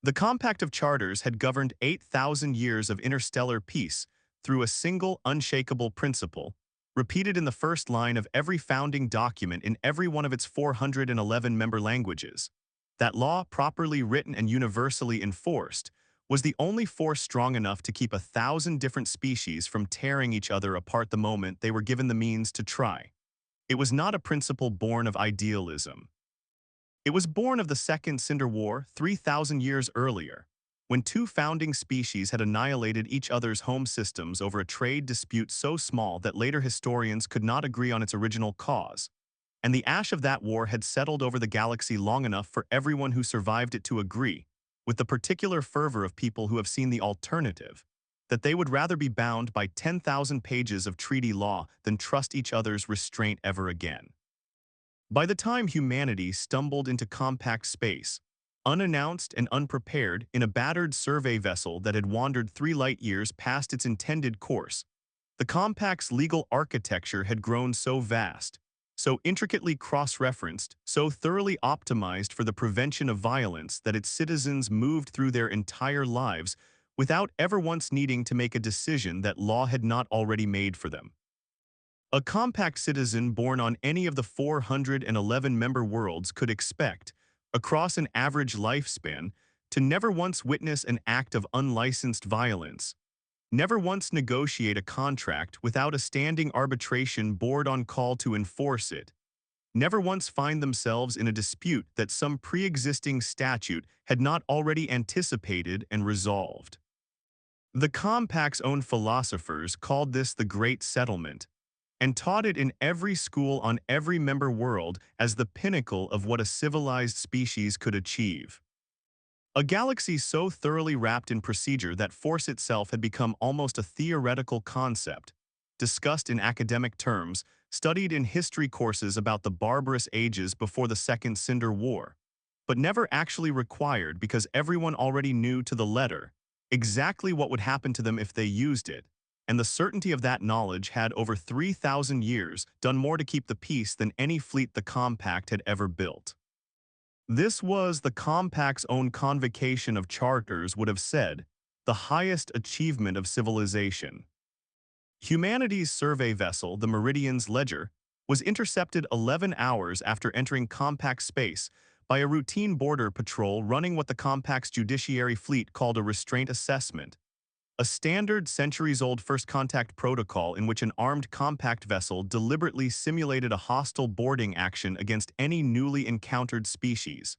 The Compact of Charters had governed 8,000 years of interstellar peace through a single unshakable principle, repeated in the first line of every founding document in every one of its 411 member languages. That law, properly written and universally enforced, was the only force strong enough to keep 1,000 different species from tearing each other apart the moment they were given the means to try. It was not a principle born of idealism. It was born of the Second Cinder War 3,000 years earlier, when two founding species had annihilated each other's home systems over a trade dispute so small that later historians could not agree on its original cause. And the ash of that war had settled over the galaxy long enough for everyone who survived it to agree, with the particular fervor of people who have seen the alternative, that they would rather be bound by 10,000 pages of treaty law than trust each other's restraint ever again. By the time humanity stumbled into compact space, unannounced and unprepared in a battered survey vessel that had wandered 3 light-years past its intended course, the compact's legal architecture had grown so vast, so intricately cross-referenced, so thoroughly optimized for the prevention of violence that its citizens moved through their entire lives without ever once needing to make a decision that law had not already made for them. A compact citizen born on any of the 411 member worlds could expect, across an average lifespan, to never once witness an act of unlicensed violence, never once negotiate a contract without a standing arbitration board on call to enforce it, never once find themselves in a dispute that some pre-existing statute had not already anticipated and resolved. The Compact's own philosophers called this the Great Settlement, and taught it in every school on every member world as the pinnacle of what a civilized species could achieve. A galaxy so thoroughly wrapped in procedure that force itself had become almost a theoretical concept, discussed in academic terms, studied in history courses about the barbarous ages before the Second Cinder War, but never actually required because everyone already knew to the letter exactly what would happen to them if they used it, and the certainty of that knowledge had over 3,000 years done more to keep the peace than any fleet the Compact had ever built. This was, the Compact's own convocation of charters would have said, the highest achievement of civilization. Humanity's survey vessel, the Meridian's Ledger, was intercepted 11 hours after entering Compact space by a routine border patrol running what the Compact's judiciary fleet called a Restraint Assessment, a standard centuries-old first contact protocol in which an armed compact vessel deliberately simulated a hostile boarding action against any newly encountered species,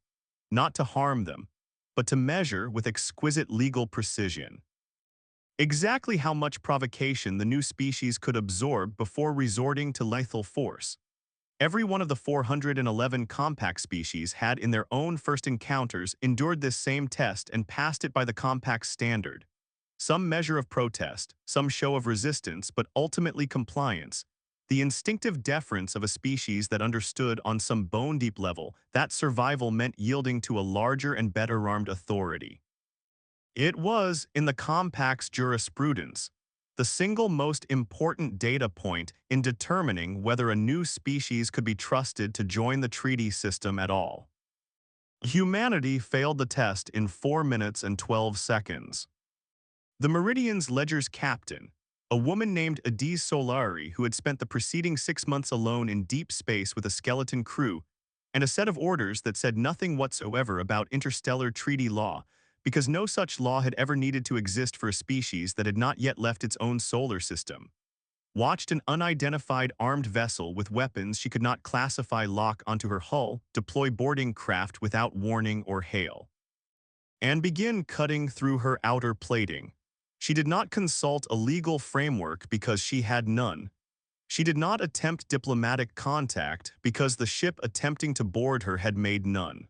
not to harm them, but to measure with exquisite legal precision exactly how much provocation the new species could absorb before resorting to lethal force. Every one of the 411 compact species had in their own first encounters endured this same test and passed it by the compact standard. Some measure of protest, some show of resistance, but ultimately compliance, the instinctive deference of a species that understood on some bone-deep level that survival meant yielding to a larger and better-armed authority. It was, in the Compact's jurisprudence, the single most important data point in determining whether a new species could be trusted to join the treaty system at all. Humanity failed the test in 4 minutes and 12 seconds. The Meridian's Ledger's captain, a woman named Adaeze Solari who had spent the preceding 6 months alone in deep space with a skeleton crew, and a set of orders that said nothing whatsoever about interstellar treaty law, because no such law had ever needed to exist for a species that had not yet left its own solar system, watched an unidentified armed vessel with weapons she could not classify lock onto her hull, deploy boarding craft without warning or hail, and begin cutting through her outer plating. She did not consult a legal framework because she had none. She did not attempt diplomatic contact because the ship attempting to board her had made none.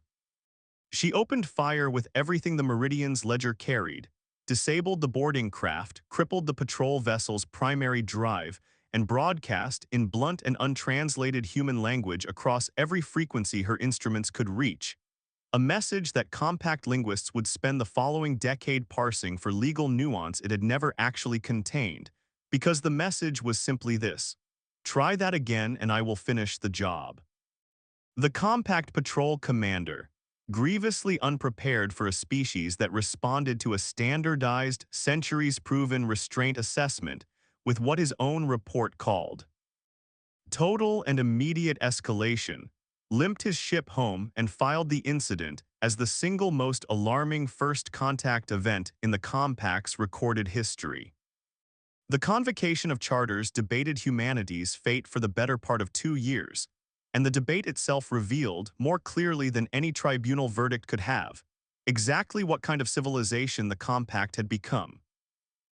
She opened fire with everything the Meridian's Ledger carried, disabled the boarding craft, crippled the patrol vessel's primary drive, and broadcast in blunt and untranslated human language across every frequency her instruments could reach, a message that compact linguists would spend the following decade parsing for legal nuance it had never actually contained, because the message was simply this: try that again and I will finish the job. The compact patrol commander, grievously unprepared for a species that responded to a standardized, centuries-proven restraint assessment with what his own report called total and immediate escalation, limped his ship home and filed the incident as the single most alarming first contact event in the Compact's recorded history. The Convocation of Charters debated humanity's fate for the better part of 2 years, and the debate itself revealed, more clearly than any tribunal verdict could have, exactly what kind of civilization the Compact had become.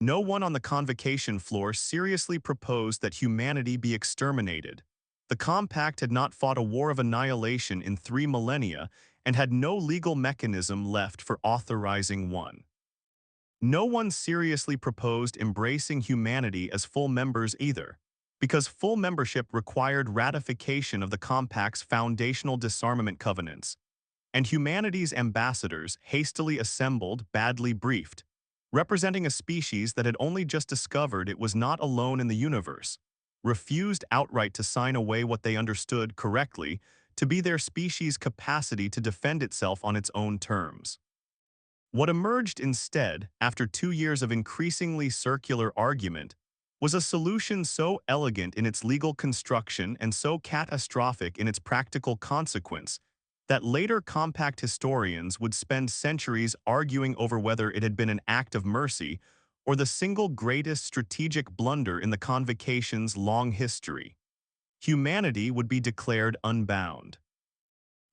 No one on the convocation floor seriously proposed that humanity be exterminated. The Compact had not fought a war of annihilation in 3 millennia and had no legal mechanism left for authorizing one. No one seriously proposed embracing humanity as full members either, because full membership required ratification of the Compact's foundational disarmament covenants, and humanity's ambassadors, hastily assembled, badly briefed, representing a species that had only just discovered it was not alone in the universe, refused outright to sign away what they understood correctly to be their species' capacity to defend itself on its own terms. What emerged instead, after 2 years of increasingly circular argument, was a solution so elegant in its legal construction and so catastrophic in its practical consequence that later Compact historians would spend centuries arguing over whether it had been an act of mercy or the single greatest strategic blunder in the Convocation's long history. Humanity would be declared unbound.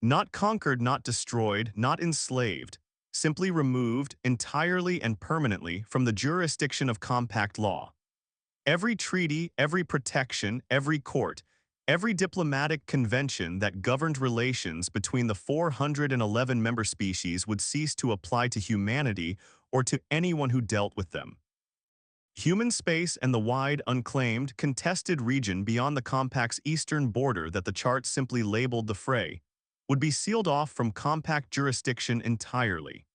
Not conquered, not destroyed, not enslaved, simply removed entirely and permanently from the jurisdiction of Compact law. Every treaty, every protection, every court, every diplomatic convention that governed relations between the 411 member species would cease to apply to humanity or to anyone who dealt with them. Human space and the wide, unclaimed, contested region beyond the Compact's eastern border that the chart simply labeled the fray would be sealed off from Compact jurisdiction entirely.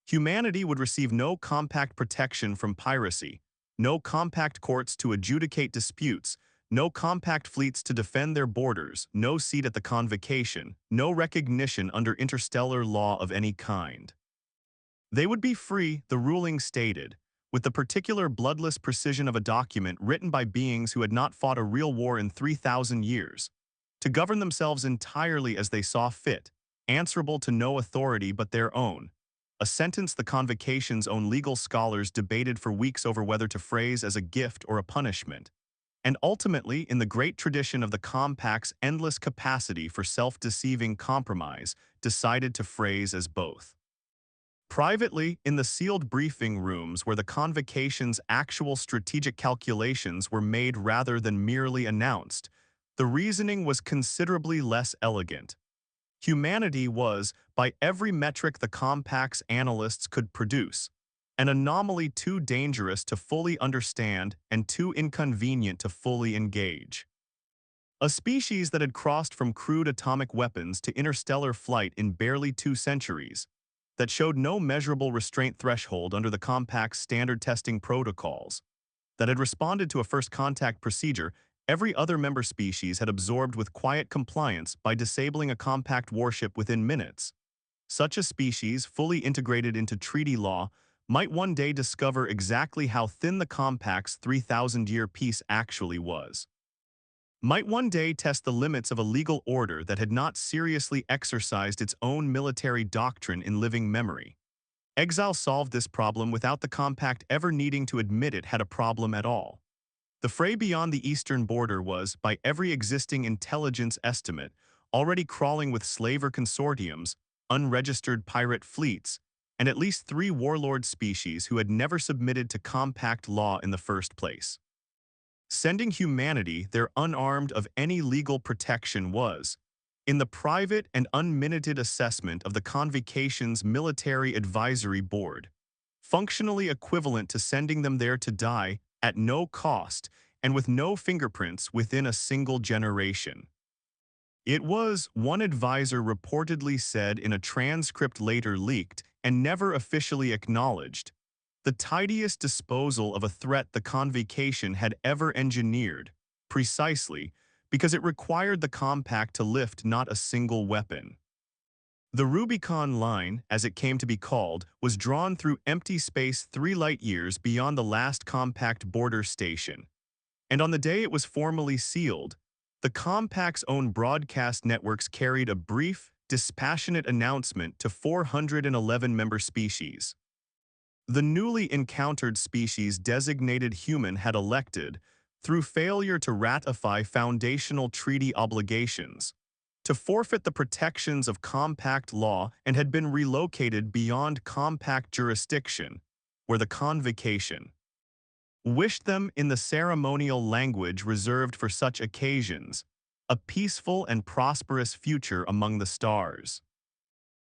Humanity would receive no Compact protection from piracy, no Compact courts to adjudicate disputes, no Compact fleets to defend their borders, no seat at the Convocation, no recognition under interstellar law of any kind. They would be free, the ruling stated, with the particular bloodless precision of a document written by beings who had not fought a real war in 3,000 years, to govern themselves entirely as they saw fit, answerable to no authority but their own, a sentence the Convocation's own legal scholars debated for weeks over whether to phrase as a gift or a punishment, and ultimately, in the great tradition of the Compact's endless capacity for self-deceiving compromise, decided to phrase as both. Privately, in the sealed briefing rooms where the Convocation's actual strategic calculations were made rather than merely announced, the reasoning was considerably less elegant. Humanity was, by every metric the Compact's analysts could produce, an anomaly too dangerous to fully understand and too inconvenient to fully engage. A species that had crossed from crude atomic weapons to interstellar flight in barely 2 centuries, that showed no measurable restraint threshold under the Compact's standard testing protocols, that had responded to a first contact procedure every other member species had absorbed with quiet compliance by disabling a Compact warship within minutes. Such a species, fully integrated into treaty law, might one day discover exactly how thin the Compact's 3,000-year peace actually was. Might one day test the limits of a legal order that had not seriously exercised its own military doctrine in living memory. Exile solved this problem without the Compact ever needing to admit it had a problem at all. The fray beyond the eastern border was, by every existing intelligence estimate, already crawling with slaver consortiums, unregistered pirate fleets, and at least 3 warlord species who had never submitted to Compact law in the first place. Sending humanity there unarmed of any legal protection was, in the private and unminuted assessment of the Convocation's Military Advisory Board, functionally equivalent to sending them there to die at no cost and with no fingerprints within a single generation. It was, one advisor reportedly said in a transcript later leaked and never officially acknowledged, the tidiest disposal of a threat the Convocation had ever engineered, precisely because it required the Compact to lift not a single weapon. The Rubicon Line, as it came to be called, was drawn through empty space 3 light-years beyond the last compact border station. And on the day it was formally sealed, the compact's own broadcast networks carried a brief, dispassionate announcement to 411 member species. The newly encountered species designated human had elected, through failure to ratify foundational treaty obligations, to forfeit the protections of compact law and had been relocated beyond compact jurisdiction, where the convocation wished them, in the ceremonial language reserved for such occasions, a peaceful and prosperous future among the stars.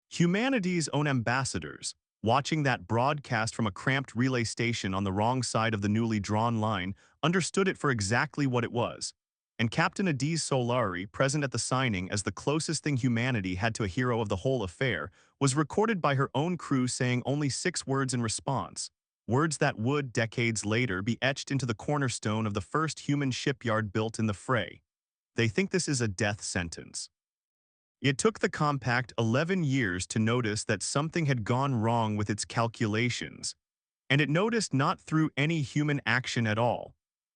Humanity's own ambassadors, watching that broadcast from a cramped relay station on the wrong side of the newly drawn line, understood it for exactly what it was. And Captain Adaeze Solari, present at the signing as the closest thing humanity had to a hero of the whole affair, was recorded by her own crew saying only 6 words in response, words that would, decades later, be etched into the cornerstone of the first human shipyard built in the fray. They think this is a death sentence. It took the compact 11 years to notice that something had gone wrong with its calculations, and it noticed not through any human action at all,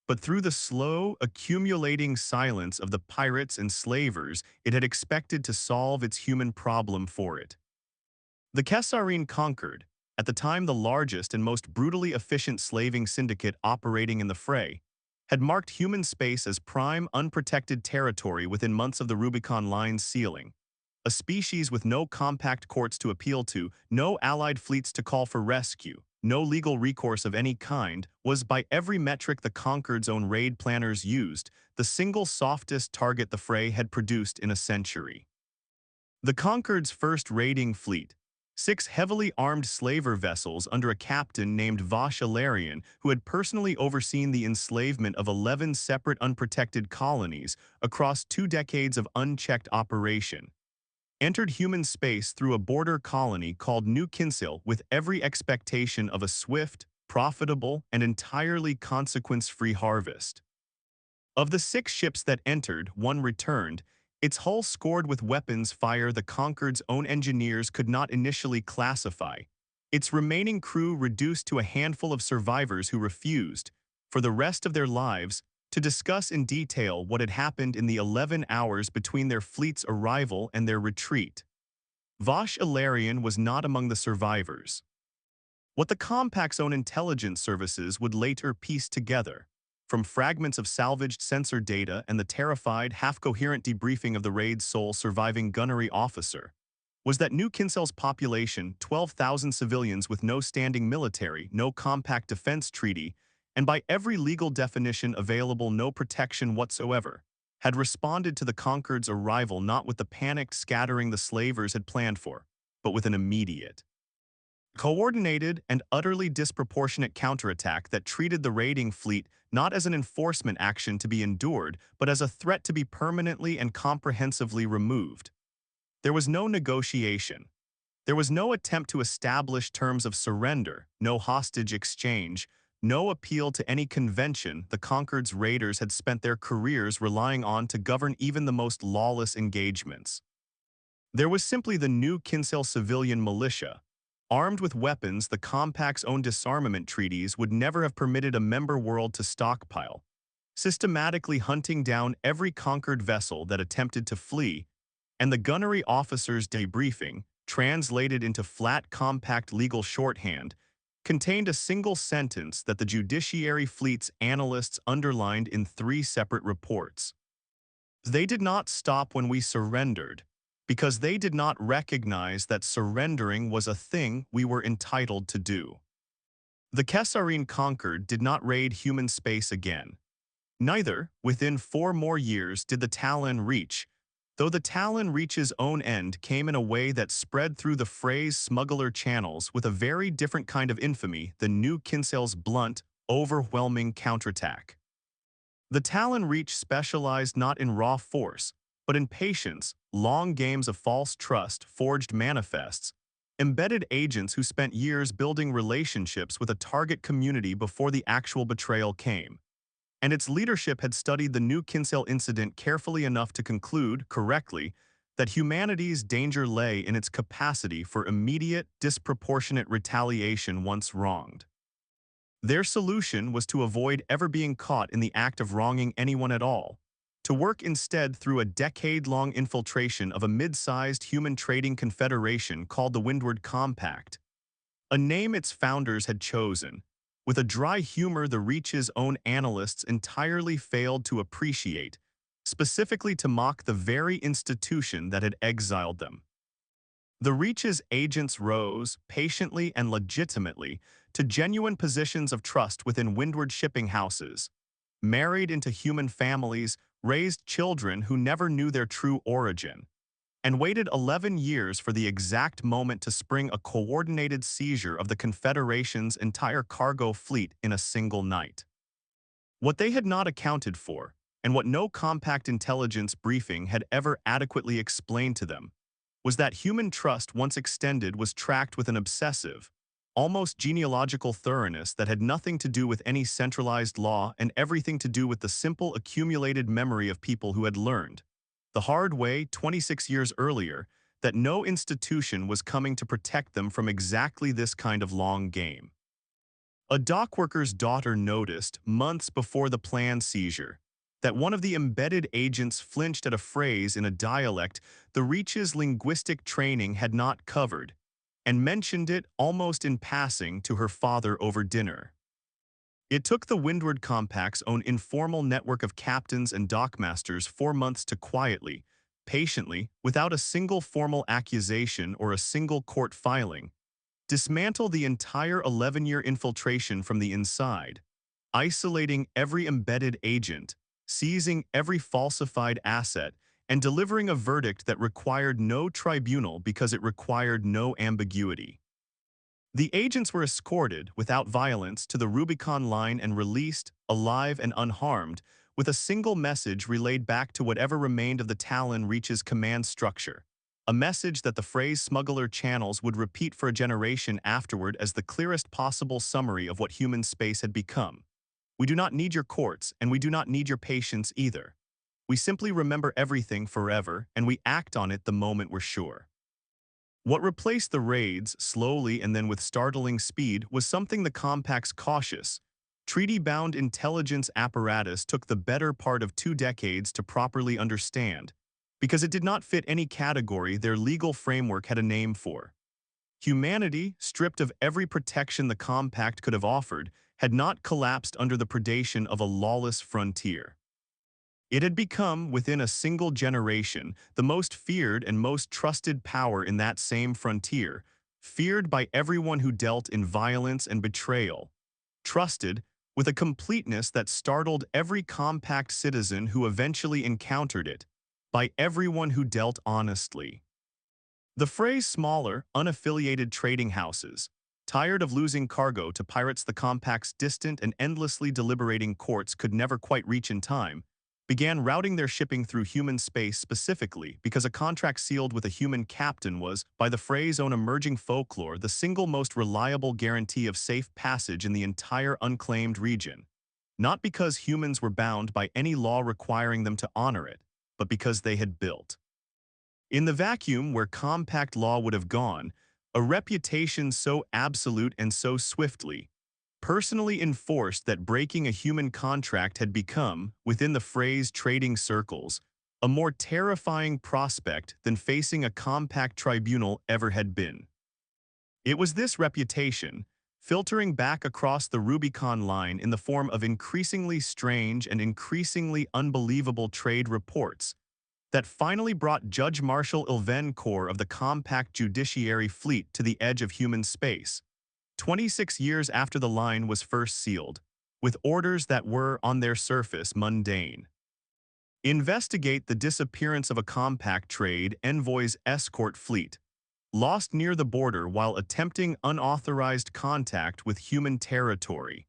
but through the slow, accumulating silence of the pirates and slavers it had expected to solve its human problem for it. The Kesarine conquered, at the time the largest and most brutally efficient slaving syndicate operating in the fray, had marked human space as prime, unprotected territory within months of the Rubicon Line's sealing. A species with no compact courts to appeal to, no allied fleets to call for rescue, no legal recourse of any kind, was by every metric the Concord's own raid planners used, the single softest target the fray had produced in a century. The Concord's first raiding fleet, 6 heavily armed slaver vessels under a captain named Vash Ilarion, who had personally overseen the enslavement of 11 separate unprotected colonies across 2 decades of unchecked operation, entered human space through a border colony called New Kinsale with every expectation of a swift, profitable, and entirely consequence-free harvest. Of the 6 ships that entered, 1 returned, its hull scored with weapons fire the Concord's own engineers could not initially classify, its remaining crew reduced to a handful of survivors who refused, for the rest of their lives, to discuss in detail what had happened in the 11 hours between their fleet's arrival and their retreat. Vash Ilarion was not among the survivors. What the Compact's own intelligence services would later piece together, from fragments of salvaged sensor data and the terrified, half-coherent debriefing of the raid's sole surviving gunnery officer, was that New Kinsale's population, 12,000 civilians with no standing military, no compact defense treaty, and by every legal definition available no protection whatsoever, had responded to the Concord's arrival not with the panicked scattering the slavers had planned for, but with an immediate, coordinated, and utterly disproportionate counterattack that treated the raiding fleet not as an enforcement action to be endured, but as a threat to be permanently and comprehensively removed. There was no negotiation. There was no attempt to establish terms of surrender, no hostage exchange, no appeal to any convention the Concord's raiders had spent their careers relying on to govern even the most lawless engagements. There was simply the New Kinsale civilian militia, armed with weapons the Compact's own disarmament treaties would never have permitted a member world to stockpile, systematically hunting down every Concord vessel that attempted to flee, and the gunnery officer's debriefing, translated into flat compact legal shorthand, contained a single sentence that the Judiciary Fleet's analysts underlined in 3 separate reports. They did not stop when we surrendered, because they did not recognize that surrendering was a thing we were entitled to do. The Kesarine Concord did not raid human space again. Neither, within 4 more years, did the Talon Reach, though the Talon Reach's own end came in a way that spread through the fray's smuggler channels with a very different kind of infamy than New Kinsale's blunt, overwhelming counterattack. The Talon Reach specialized not in raw force, but in patience, long games of false trust, forged manifests, embedded agents who spent years building relationships with a target community before the actual betrayal came. And its leadership had studied the New Kinsale incident carefully enough to conclude, correctly, that humanity's danger lay in its capacity for immediate, disproportionate retaliation once wronged. Their solution was to avoid ever being caught in the act of wronging anyone at all, to work instead through a decade-long infiltration of a mid-sized human trading confederation called the Windward Compact, a name its founders had chosen, with a dry humor the Reach's own analysts entirely failed to appreciate, specifically to mock the very institution that had exiled them. The Reach's agents rose, patiently and legitimately, to genuine positions of trust within Windward shipping houses, married into human families, raised children who never knew their true origin, and waited 11 years for the exact moment to spring a coordinated seizure of the Confederation's entire cargo fleet in a single night. What they had not accounted for, and what no compact intelligence briefing had ever adequately explained to them, was that human trust once extended was tracked with an obsessive, almost genealogical thoroughness that had nothing to do with any centralized law and everything to do with the simple accumulated memory of people who had learned, the hard way 26 years earlier, that no institution was coming to protect them from exactly this kind of long game. A dockworker's daughter noticed, months before the planned seizure, that one of the embedded agents flinched at a phrase in a dialect the Reach's linguistic training had not covered, and mentioned it almost in passing to her father over dinner. It took the Windward Compact's own informal network of captains and dockmasters 4 months to quietly, patiently, without a single formal accusation or a single court filing, dismantle the entire 11-year infiltration from the inside, isolating every embedded agent, seizing every falsified asset, and delivering a verdict that required no tribunal because it required no ambiguity. The agents were escorted, without violence, to the Rubicon line and released, alive and unharmed, with a single message relayed back to whatever remained of the Talon Reach's command structure, a message that the phrase smuggler channels would repeat for a generation afterward as the clearest possible summary of what human space had become. We do not need your courts, and we do not need your patience either. We simply remember everything forever, and we act on it the moment we're sure. What replaced the raids, slowly and then with startling speed, was something the Compact's cautious, treaty-bound intelligence apparatus took the better part of 2 decades to properly understand, because it did not fit any category their legal framework had a name for. Humanity, stripped of every protection the Compact could have offered, had not collapsed under the predation of a lawless frontier. It had become, within a single generation, the most feared and most trusted power in that same frontier, feared by everyone who dealt in violence and betrayal, trusted, with a completeness that startled every Compact citizen who eventually encountered it, by everyone who dealt honestly. The phrase smaller, unaffiliated trading houses, tired of losing cargo to pirates the Compact's distant and endlessly deliberating courts could never quite reach in time, began routing their shipping through human space specifically because a contract sealed with a human captain was, by the phrase own emerging folklore, the single most reliable guarantee of safe passage in the entire unclaimed region. Not because humans were bound by any law requiring them to honor it, but because they had built. In the vacuum where compact law would have gone, a reputation so absolute and so swiftly, personally enforced that breaking a human contract had become, within the phrase trading circles, a more terrifying prospect than facing a compact tribunal ever had been. It was this reputation, filtering back across the Rubicon line in the form of increasingly strange and increasingly unbelievable trade reports, that finally brought Judge Marshal Ilven Corps of the Compact Judiciary Fleet to the edge of human space, 26 years after the line was first sealed, with orders that were, on their surface, mundane. Investigate the disappearance of a Compact trade envoy's escort fleet, lost near the border while attempting unauthorized contact with human territory,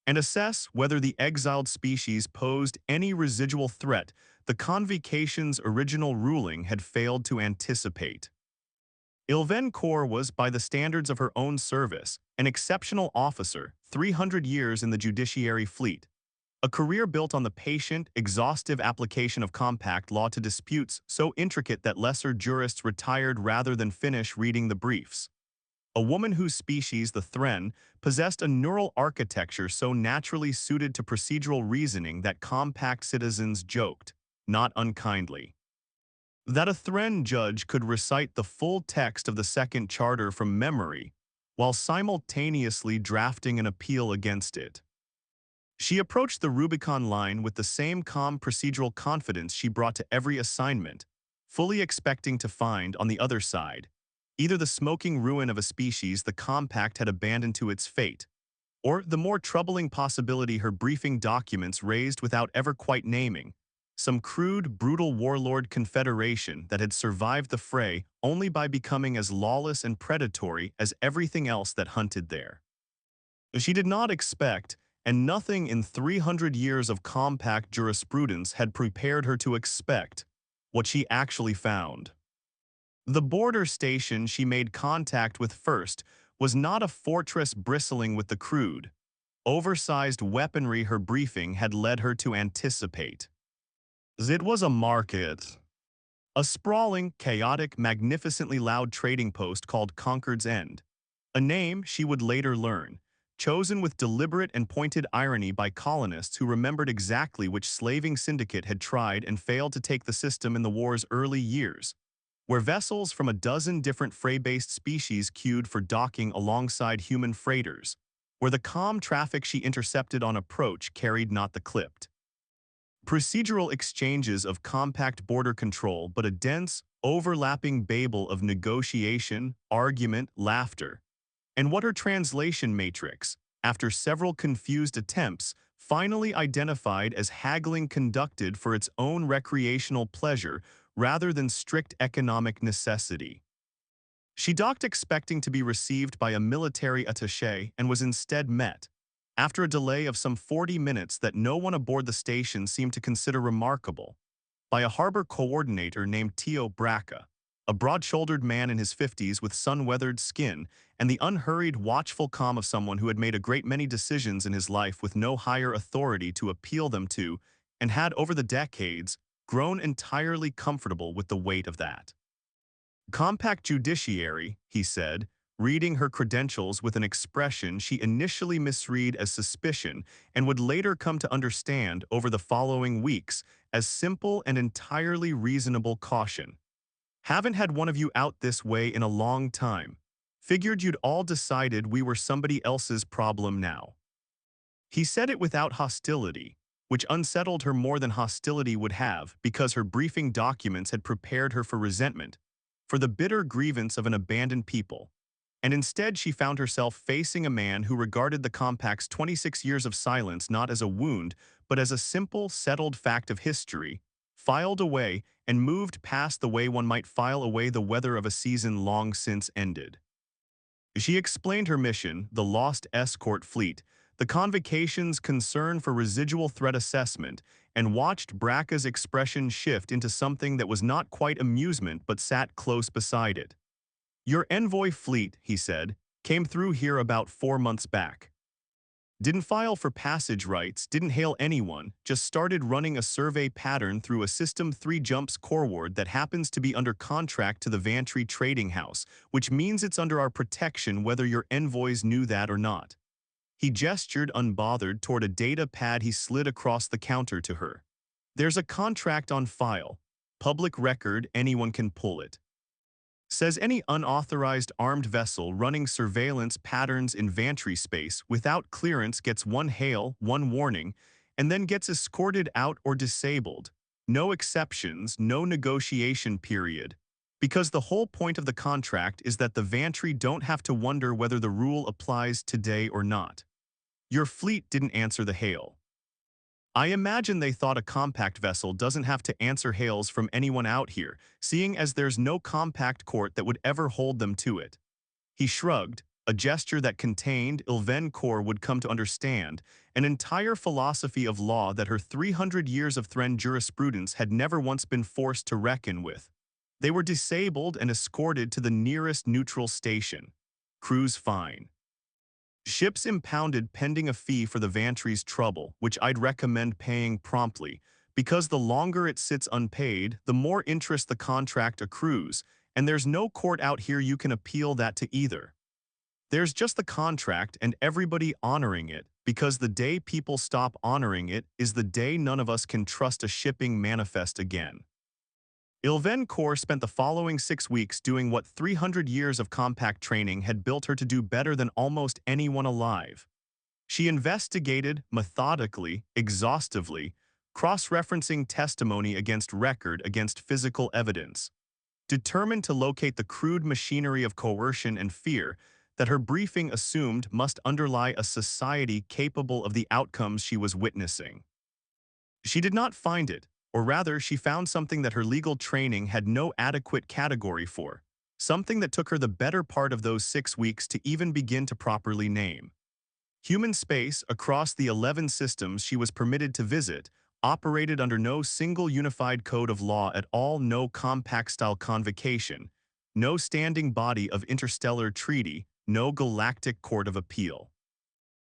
and assess whether the exiled species posed any residual threat the Convocation's original ruling had failed to anticipate. Ilven Corps was, by the standards of her own service, an exceptional officer, 300 years in the Judiciary Fleet, A career built on the patient, exhaustive application of compact law to disputes so intricate that lesser jurists retired rather than finish reading the briefs. A woman whose species, the Thren, possessed a neural architecture so naturally suited to procedural reasoning that compact citizens joked, not unkindly, that a Thren judge could recite the full text of the Second Charter from memory while simultaneously drafting an appeal against it. She approached the Rubicon line with the same calm procedural confidence she brought to every assignment, fully expecting to find, on the other side, either the smoking ruin of a species the compact had abandoned to its fate, or the more troubling possibility her briefing documents raised without ever quite naming, some crude, brutal warlord confederation that had survived the fray only by becoming as lawless and predatory as everything else that hunted there. She did not expect, and nothing in 300 years of compact jurisprudence had prepared her to expect, what she actually found. The border station she made contact with first was not a fortress bristling with the crude, oversized weaponry her briefing had led her to anticipate. It was a market. A sprawling, chaotic, magnificently loud trading post called Concord's End, a name she would later learn, chosen with deliberate and pointed irony by colonists who remembered exactly which slaving syndicate had tried and failed to take the system in the war's early years, where vessels from a dozen different fray-based species queued for docking alongside human freighters, where the calm traffic she intercepted on approach carried not the clipped procedural exchanges of compact border control, but a dense, overlapping babel of negotiation, argument, laughter, and what her translation matrix, after several confused attempts, finally identified as haggling conducted for its own recreational pleasure rather than strict economic necessity. She docked expecting to be received by a military attaché and was instead met, after a delay of some 40 minutes that no one aboard the station seemed to consider remarkable, by a harbor coordinator named Tio Braca, a broad-shouldered man in his 50s with sun-weathered skin and the unhurried, watchful calm of someone who had made a great many decisions in his life with no higher authority to appeal them to and had, over the decades, grown entirely comfortable with the weight of that. Compact judiciary, he said, reading her credentials with an expression she initially misread as suspicion and would later come to understand over the following weeks as simple and entirely reasonable caution. Haven't had one of you out this way in a long time. Figured you'd all decided we were somebody else's problem now. He said it without hostility, which unsettled her more than hostility would have because her briefing documents had prepared her for resentment, for the bitter grievance of an abandoned people. And instead she found herself facing a man who regarded the compact's 26 years of silence not as a wound, but as a simple, settled fact of history, filed away and moved past the way one might file away the weather of a season long since ended. She explained her mission, the lost escort fleet, the convocation's concern for residual threat assessment, and watched Braca's expression shift into something that was not quite amusement but sat close beside it. Your envoy fleet, he said, came through here about 4 months back. Didn't file for passage rights, didn't hail anyone, just started running a survey pattern through a System 3 jumps core ward that happens to be under contract to the Vantry Trading House, which means it's under our protection whether your envoys knew that or not. He gestured unbothered toward a data pad he slid across the counter to her. There's a contract on file. Public record, anyone can pull it. Says any unauthorized armed vessel running surveillance patterns in Vantry space without clearance gets one hail, one warning, and then gets escorted out or disabled. No exceptions, no negotiation period. Because the whole point of the contract is that the Vantry don't have to wonder whether the rule applies today or not. Your fleet didn't answer the hail. I imagine they thought a compact vessel doesn't have to answer hails from anyone out here, seeing as there's no compact court that would ever hold them to it. He shrugged, a gesture that contained, Ilven Corps would come to understand, an entire philosophy of law that her 300 years of Thren jurisprudence had never once been forced to reckon with. They were disabled and escorted to the nearest neutral station. Cruise fine. Ships impounded pending a fee for the Vantry's trouble, which I'd recommend paying promptly, because the longer it sits unpaid, the more interest the contract accrues, and there's no court out here you can appeal that to either. There's just the contract and everybody honoring it, because the day people stop honoring it is the day none of us can trust a shipping manifest again. Ilven Kaur spent the following 6 weeks doing what 300 years of compact training had built her to do better than almost anyone alive. She investigated, methodically, exhaustively, cross-referencing testimony against record against physical evidence, determined to locate the crude machinery of coercion and fear that her briefing assumed must underlie a society capable of the outcomes she was witnessing. She did not find it, or rather, she found something that her legal training had no adequate category for, something that took her the better part of those 6 weeks to even begin to properly name. Human space, across the 11 systems she was permitted to visit, operated under no single unified code of law at all, no compact-style convocation, no standing body of interstellar treaty, no galactic court of appeal.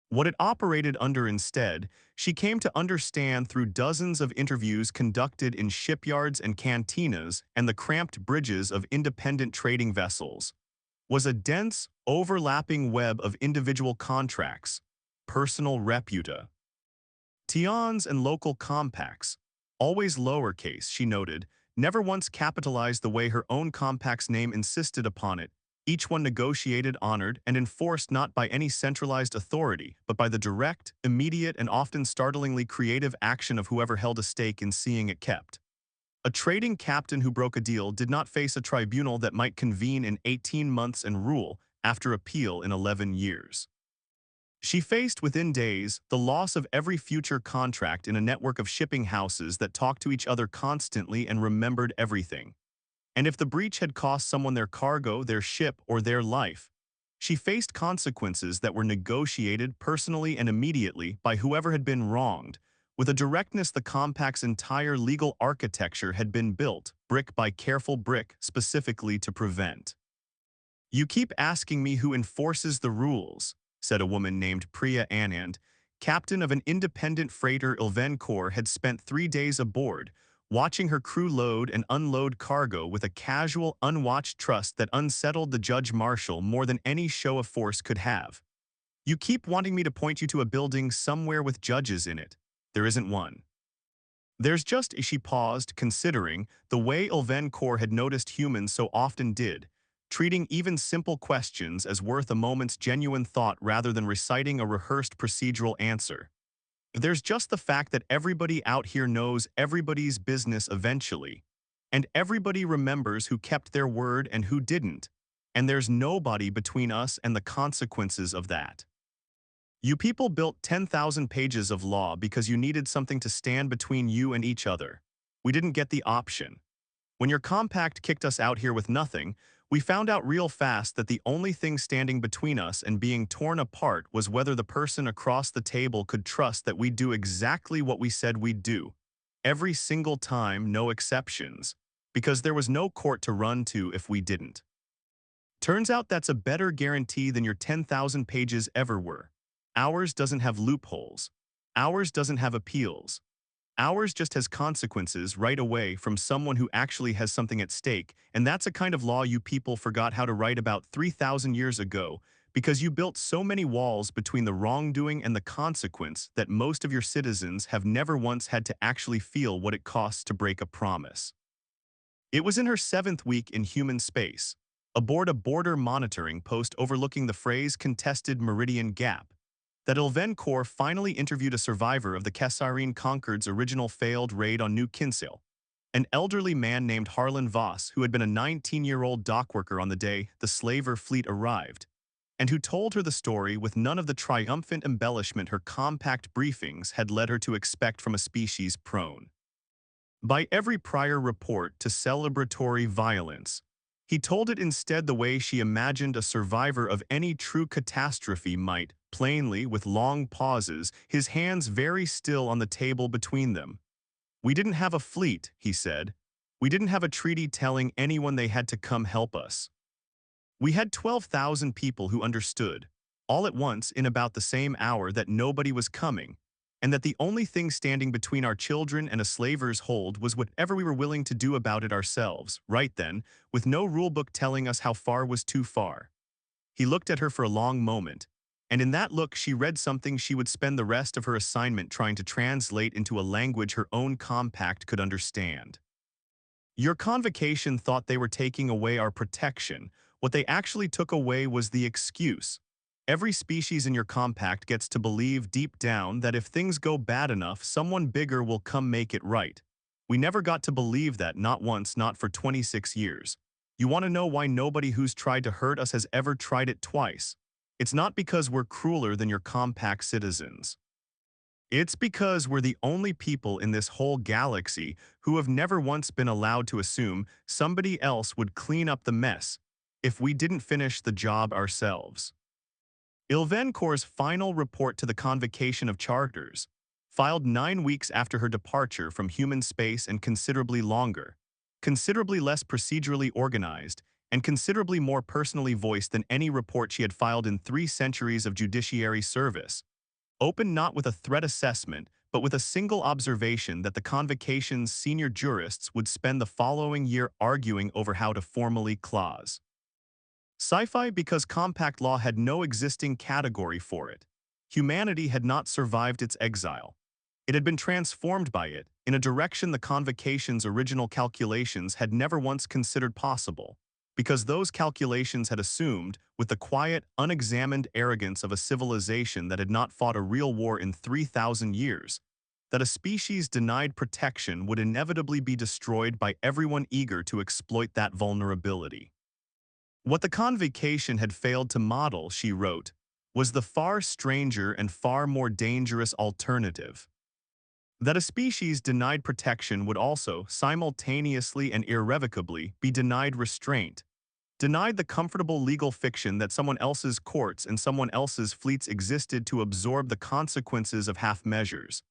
What it operated under instead, she came to understand through dozens of interviews conducted in shipyards and cantinas and the cramped bridges of independent trading vessels, was a dense, overlapping web of individual contracts, personal reputa, tions and local compacts, always lowercase, she noted, never once capitalized the way her own compact's name insisted upon it, each one negotiated, honored, and enforced not by any centralized authority, but by the direct, immediate, and often startlingly creative action of whoever held a stake in seeing it kept. A trading captain who broke a deal did not face a tribunal that might convene in 18 months and rule, after appeal in 11 years. She faced within days the loss of every future contract in a network of shipping houses that talked to each other constantly and remembered everything. And if the breach had cost someone their cargo, their ship, or their life, she faced consequences that were negotiated personally and immediately by whoever had been wronged, with a directness the compact's entire legal architecture had been built, brick by careful brick, specifically to prevent. "You keep asking me who enforces the rules," said a woman named Priya Anand, captain of an independent freighter Ilven Kaur had spent 3 days aboard, watching her crew load and unload cargo with a casual, unwatched trust that unsettled the judge marshal more than any show of force could have. "You keep wanting me to point you to a building somewhere with judges in it. There isn't one. There's just," she paused, considering, the way Ilven Kaur had noticed humans so often did, treating even simple questions as worth a moment's genuine thought rather than reciting a rehearsed procedural answer. "There's just the fact that everybody out here knows everybody's business eventually, and everybody remembers who kept their word and who didn't, and there's nobody between us and the consequences of that. You people built 10,000 pages of law because you needed something to stand between you and each other. We didn't get the option. When your compact kicked us out here with nothing, we found out real fast that the only thing standing between us and being torn apart was whether the person across the table could trust that we'd do exactly what we said we'd do. Every single time, no exceptions. Because there was no court to run to if we didn't. Turns out that's a better guarantee than your 10,000 pages ever were. Ours doesn't have loopholes. Ours doesn't have appeals. Ours just has consequences right away from someone who actually has something at stake, and that's a kind of law you people forgot how to write about 3,000 years ago because you built so many walls between the wrongdoing and the consequence that most of your citizens have never once had to actually feel what it costs to break a promise." It was in her 7th week in human space, aboard a border monitoring post overlooking the phrase contested Meridian Gap, that Ilven Kaur finally interviewed a survivor of the Kesarine Concord's original failed raid on New Kinsale, an elderly man named Harlan Voss who had been a 19-year-old dockworker on the day the slaver fleet arrived, and who told her the story with none of the triumphant embellishment her compact briefings had led her to expect from a species prone, by every prior report, to celebratory violence. He told it instead the way she imagined a survivor of any true catastrophe might, plainly, with long pauses, his hands very still on the table between them. "We didn't have a fleet," he said. "We didn't have a treaty telling anyone they had to come help us. We had 12,000 people who understood. all at once in about the same hour that nobody was coming, and that the only thing standing between our children and a slaver's hold was whatever we were willing to do about it ourselves, right then, with no rulebook telling us how far was too far. He looked at her for a long moment, and in that look she read something she would spend the rest of her assignment trying to translate into a language her own compact could understand. Your convocation thought they were taking away our protection. What they actually took away was the excuse. Every species in your compact gets to believe deep down that if things go bad enough, someone bigger will come make it right. We never got to believe that, not once, not for 26 years. You want to know why nobody who's tried to hurt us has ever tried it twice? It's not because we're crueler than your compact citizens. It's because we're the only people in this whole galaxy who have never once been allowed to assume somebody else would clean up the mess if we didn't finish the job ourselves. Ilvencor's final report to the Convocation of Charters, filed 9 weeks after her departure from human space and considerably longer, considerably less procedurally organized, and considerably more personally voiced than any report she had filed in 3 centuries of judiciary service, opened not with a threat assessment, but with a single observation that the Convocation's senior jurists would spend the following year arguing over how to formally clause Sci-Fi because compact law had no existing category for it. Humanity had not survived its exile. It had been transformed by it in a direction the Convocation's original calculations had never once considered possible, because those calculations had assumed, with the quiet, unexamined arrogance of a civilization that had not fought a real war in 3,000 years, that a species denied protection would inevitably be destroyed by everyone eager to exploit that vulnerability. What the Convocation had failed to model, she wrote, was the far stranger and far more dangerous alternative. That a species denied protection would also, simultaneously and irrevocably, be denied restraint, denied the comfortable legal fiction that someone else's courts and someone else's fleets existed to absorb the consequences of half measures,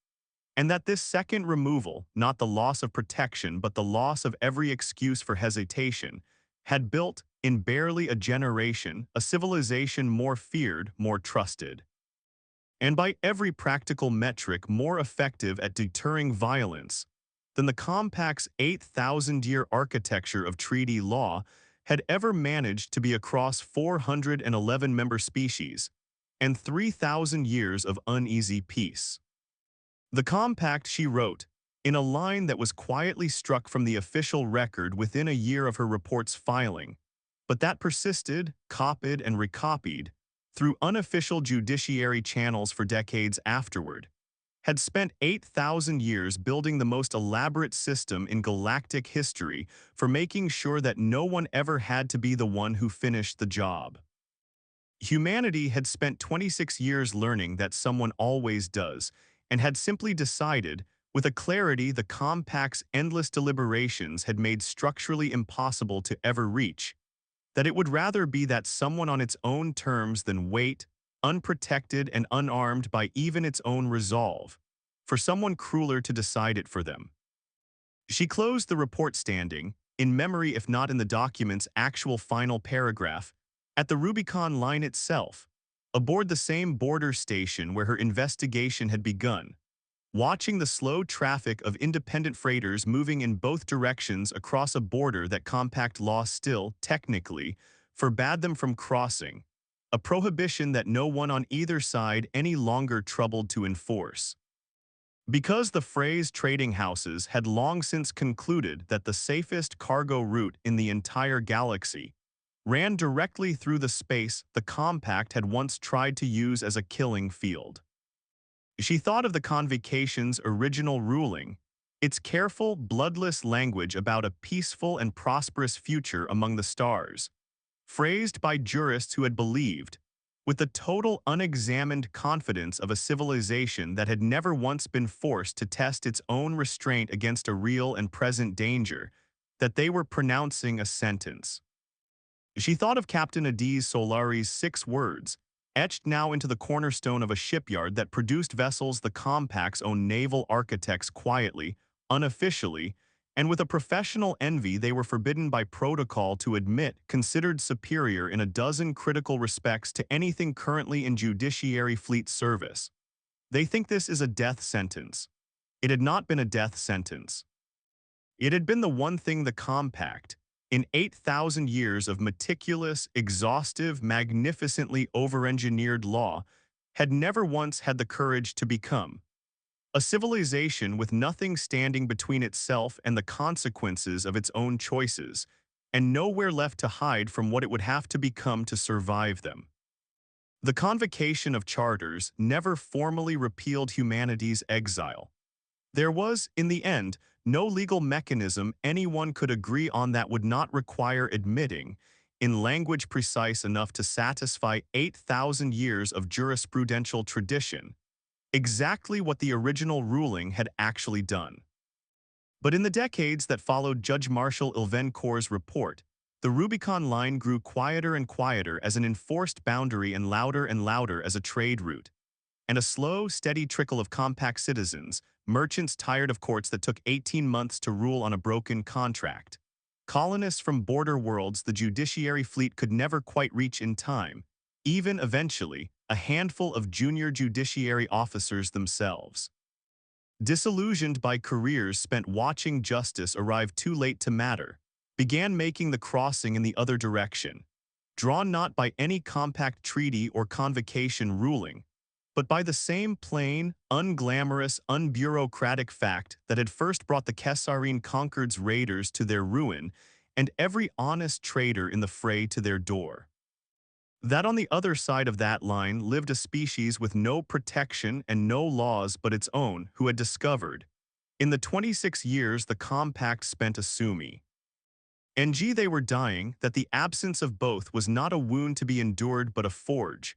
and that this second removal, not the loss of protection but the loss of every excuse for hesitation, had built, in barely a generation, a civilization more feared, more trusted, and by every practical metric more effective at deterring violence than the Compact's 8,000-year architecture of treaty law had ever managed to be across 411 member species and 3,000 years of uneasy peace. The Compact, she wrote, in a line that was quietly struck from the official record within a year of her report's filing, but that persisted, copied, and recopied through unofficial judiciary channels for decades afterward, had spent 8,000 years building the most elaborate system in galactic history for making sure that no one ever had to be the one who finished the job. Humanity had spent 26 years learning that someone always does, and had simply decided, with a clarity the Compact's endless deliberations had made structurally impossible to ever reach, that it would rather be that someone on its own terms than wait, unprotected and unarmed by even its own resolve, for someone crueler to decide it for them. She closed the report standing, in memory if not in the document's actual final paragraph, at the Rubicon line itself, aboard the same border station where her investigation had begun, watching the slow traffic of independent freighters moving in both directions across a border that compact law still, technically, forbade them from crossing, a prohibition that no one on either side any longer troubled to enforce. Because the phrase trading houses had long since concluded that the safest cargo route in the entire galaxy ran directly through the space the Compact had once tried to use as a killing field. She thought of the Convocation's original ruling, its careful, bloodless language about a peaceful and prosperous future among the stars, phrased by jurists who had believed, with the total unexamined confidence of a civilization that had never once been forced to test its own restraint against a real and present danger, that they were pronouncing a sentence. She thought of Captain Adaeze Solari's 6 words, etched now into the cornerstone of a shipyard that produced vessels the Compact's own naval architects quietly, unofficially, and with a professional envy they were forbidden by protocol to admit, considered superior in a dozen critical respects to anything currently in Judiciary Fleet service. They think this is a death sentence. It had not been a death sentence. It had been the one thing the Compact, in 8,000 years of meticulous, exhaustive, magnificently over-engineered law, had never once had the courage to become. A civilization with nothing standing between itself and the consequences of its own choices, and nowhere left to hide from what it would have to become to survive them. The convocation of charters never formally repealed humanity's exile. There was, in the end, no legal mechanism anyone could agree on that would not require admitting, in language precise enough to satisfy 8,000 years of jurisprudential tradition, exactly what the original ruling had actually done. But in the decades that followed Judge Marshall Ilvencourt's report, the Rubicon line grew quieter and quieter as an enforced boundary and louder as a trade route. And a slow, steady trickle of compact citizens, merchants tired of courts that took 18 months to rule on a broken contract. Colonists from border worlds the judiciary fleet could never quite reach in time, even eventually, a handful of junior judiciary officers themselves. Disillusioned by careers spent watching justice arrive too late to matter, began making the crossing in the other direction, drawn not by any compact treaty or convocation ruling, but by the same plain, unglamorous, unbureaucratic fact that had first brought the Kesarine Concord's raiders to their ruin and every honest trader in the fray to their door. That on the other side of that line lived a species with no protection and no laws but its own, who had discovered, in the 26 years the Compact spent assuming, NG they were dying, that the absence of both was not a wound to be endured but a forge,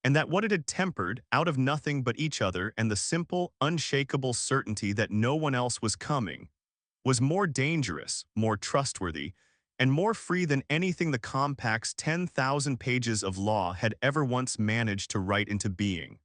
and that what it had tempered, out of nothing but each other and the simple, unshakable certainty that no one else was coming, was more dangerous, more trustworthy, and more free than anything the Compact's 10,000 pages of law had ever once managed to write into being.